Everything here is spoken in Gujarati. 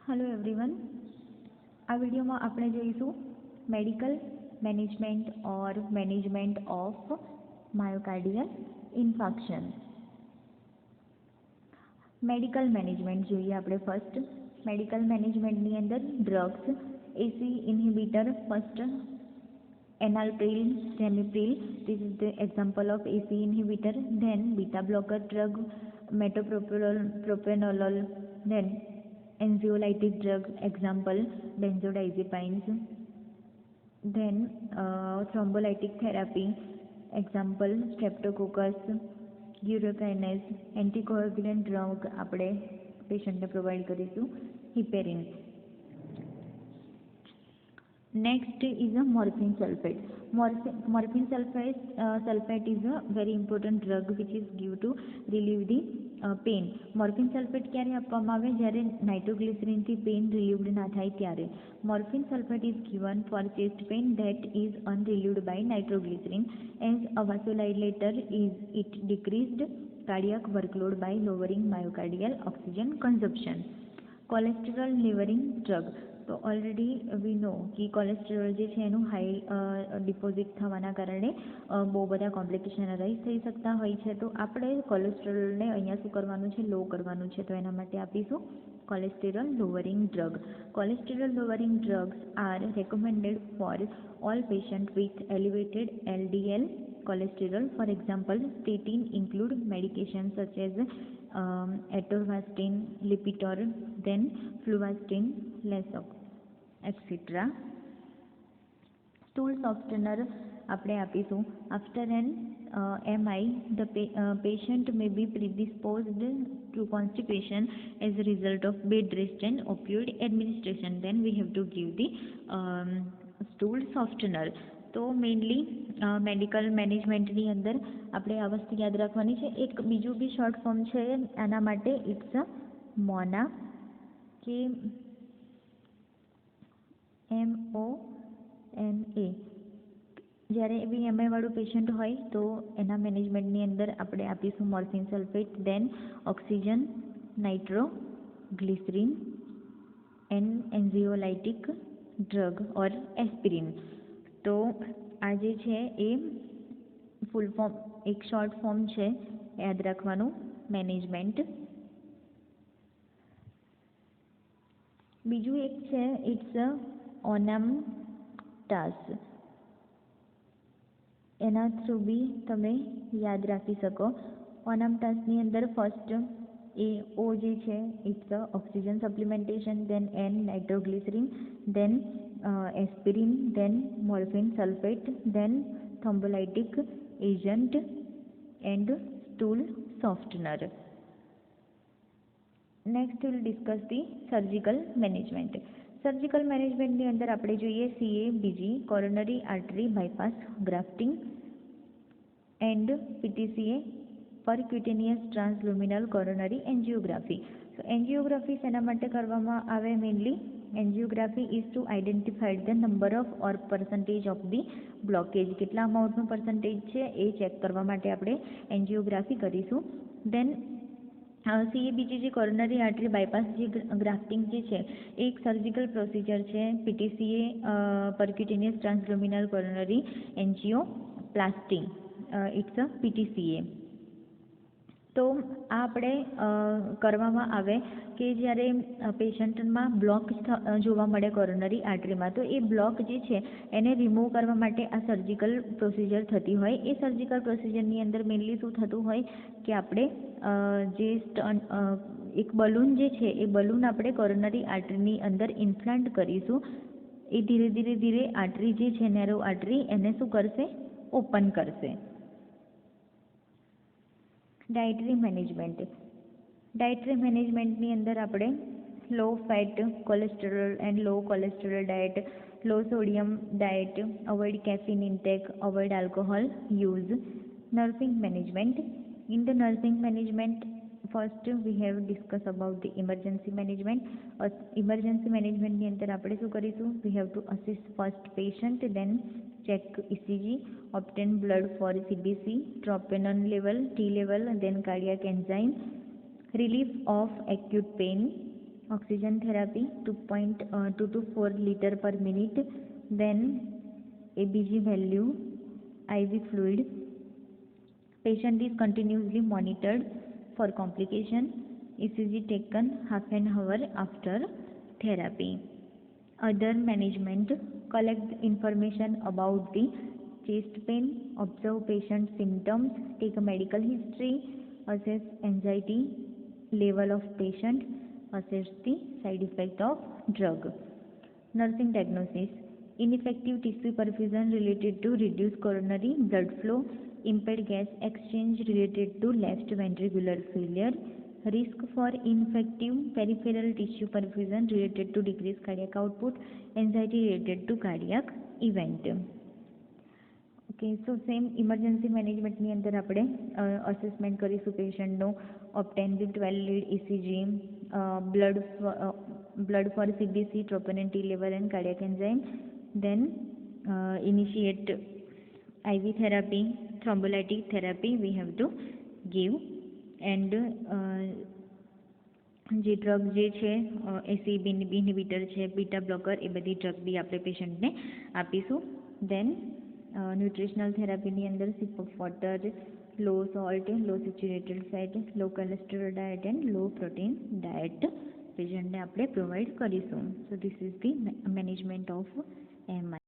હેલો એવરીવન, આ વિડીયોમાં આપણે જોઈશું medical management or management of myocardial infarction. Medical management જોઈએ આપણે ફર્સ્ટ. મેડિકલ મેનેજમેન્ટની અંદર drugs, ACE inhibitor, first enalapril, ramipril. This is the example of AC inhibitor. Then beta blocker drug, metoprolol, then anxiolytic drug, example benzodiazepines. Then thrombolytic therapy, example streptococcus, urokinase. Anticoagulant drug આપણે પેશન્ટને પ્રોવાઈડ કરીશું હિપેરિન. Next is a morphine sulfate. Morphine sulfate is a very important drug which is given to relieve the pain. Morphine sulfate ક્યારે આપવામાં આવે? જ્યારે નાઇટ્રોગ્લિસરીનથી પેઇન રિલીવડ ના થાય ત્યારે. Morphine sulfate is given for chest pain that is unrelieved by nitroglycerin. As a vasodilator, it decreased cardiac workload by lowering myocardial oxygen consumption. Cholesterol lowering drug. તો ઓલરેડી વી નો કે કોલેસ્ટ્રોલ જે છે એનું હાઈ ડિપોઝિટ થવાના કારણે બહુ બધા કોમ્પ્લિકેશન અરાઇઝ થઈ શકતા હોય છે. તો આપણે કોલેસ્ટ્રોલને અહીંયા શું કરવાનું છે? લો કરવાનું છે. તો એના માટે આપીશું cholesterol lowering drug. Cholesterol lowering drugs are recommended for all patient with elevated LDL cholesterol. For example, statin include medications such as atorvastatin, Lipitor, then fluvastatin, Lasix, etc. Stool softener આપણે આપીશું. After an MI, the patient may be predisposed to constipation as a result of bed rest and opioid administration. Then we have to give the stool softener. તો મેઇનલી મેડિકલ મેનેજમેન્ટની અંદર આપણે આ વસ્તુ યાદ રાખવાની છે. એક બીજું બી શોર્ટ ફોર્મ છે આના માટે, ઇટ્સ મોના, કે MONA. જ્યારે બી MI વાળું પેશન્ટ હોય તો એના મેનેજમેન્ટની અંદર આપણે આપીશું મોર્ફિન સલ્ફેટ, દેન ઓક્સિજન, નાઇટ્રોગ્લિસરીન, એન્ઝિયોલાઇટિક ડ્રગ ઓર એસ્પિરિન. તો આ જે છે એ ફૂલ ફોર્મ, એક શોર્ટ ફોર્મ છે, યાદ રાખવાનું મેનેજમેન્ટ. બીજું એક છે, ઇટ્સ ઓનામ્ટાસ. એના થ્રુ બી તમે યાદ રાખી શકો. ઓનામ્ટાસની અંદર ફર્સ્ટ ઓ જે છે it's oxygen supplementation, then an nitroglycerin, then aspirin, then morphine sulfate, then thrombolytic agent and stool softener. Next we will discuss the surgical management. Surgical મેનેજમેન્ટની અંદર આપણે જોઈએ CABG, coronary artery bypass grafting, and PTCA, percutaneous transluminal coronary angiography. તો એન્જિયોગ્રાફી શેના માટે કરવામાં આવે? Mainly angiography is to identify the number of or percentage of the blockage. કેટલા અમાઉન્ટનું પર્સન્ટેજ છે એ ચેક કરવા માટે આપણે એન્જિયોગ્રાફી કરીશું. દેન CABG જે કોરોનરી આર્ટરી બાયપાસ જે ગ્રાફ્ટિંગ જે છે એ એક સર્જિકલ પ્રોસિજર છે. PTCA percutaneous transluminal coronary angioplasty, it's a PTCA. તો આ આપણે કરવામાં આવે કે જ્યારે પેશન્ટમાં બ્લોક જોવા મળે કોરોનરી આર્ટરીમાં, તો એ બ્લોક જે છે એને રિમૂવ કરવા માટે આ સર્જિકલ પ્રોસિજર થતી હોય. એ સર્જિકલ પ્રોસિજરની અંદર મેઇનલી શું થતું હોય કે આપણે જે એક બલૂન જે છે એ બલૂન આપણે કોરોનરી આર્ટરીની અંદર ઇમ્પ્લાન્ટ કરીશું. એ ધીરે ધીરે આર્ટરી જે છે, નેરો આર્ટરી, એને શું કરશે? ઓપન કરશે. Dietary management. ડાયટરી મેનેજમેન્ટની અંદર આપણે low fat cholesterol and low cholesterol diet, low sodium diet, avoid caffeine intake, avoid alcohol use. Nursing management. In the nursing management, first we have discuss about the emergency management. Emergency મેનેજમેન્ટની અંદર આપણે શું કરીશું? We have to assist first patient, then check ECG, obtain blood for CBC, troponin level, T level, then cardiac enzyme, relief of acute pain, oxygen therapy 2 to 4 liter per minute, then ABG value, IV fluid. Patient is continuously monitored for complication. ECG taken half an hour after therapy. Other management: collect information about the chest pain, observe patient symptoms, take a medical history, assess anxiety level of patient, assess the side effect of drug. Nursing diagnosis: ineffective tissue perfusion related to reduced coronary blood flow, impaired gas exchange related to left ventricular failure, risk for ineffective peripheral tissue perfusion related to decreased cardiac output, anxiety related to cardiac event. Okay, so same emergency મેનેજમેન્ટની અંદર આપણે અસેસમેન્ટ કરીશું પેશન્ટનું. Obtain the 12 lead ECG, blood for CBC, troponin T level and cardiac enzyme. Then initiate IV therapy, thrombolytic therapy we have to give. And જે ડ્રગ જે છે ACE ઇન્હિબિટર છે, બીટા બ્લોકર, એ બધી ડ્રગ બી આપણે પેશન્ટને આપીશું. દેન ન્યુટ્રિશનલ થેરાપીની અંદર sip of water, low salt, low saturated fat, low cholesterol diet and low protein diet પેશન્ટને આપણે પ્રોવાઈડ કરીશું. So this is the management of MI.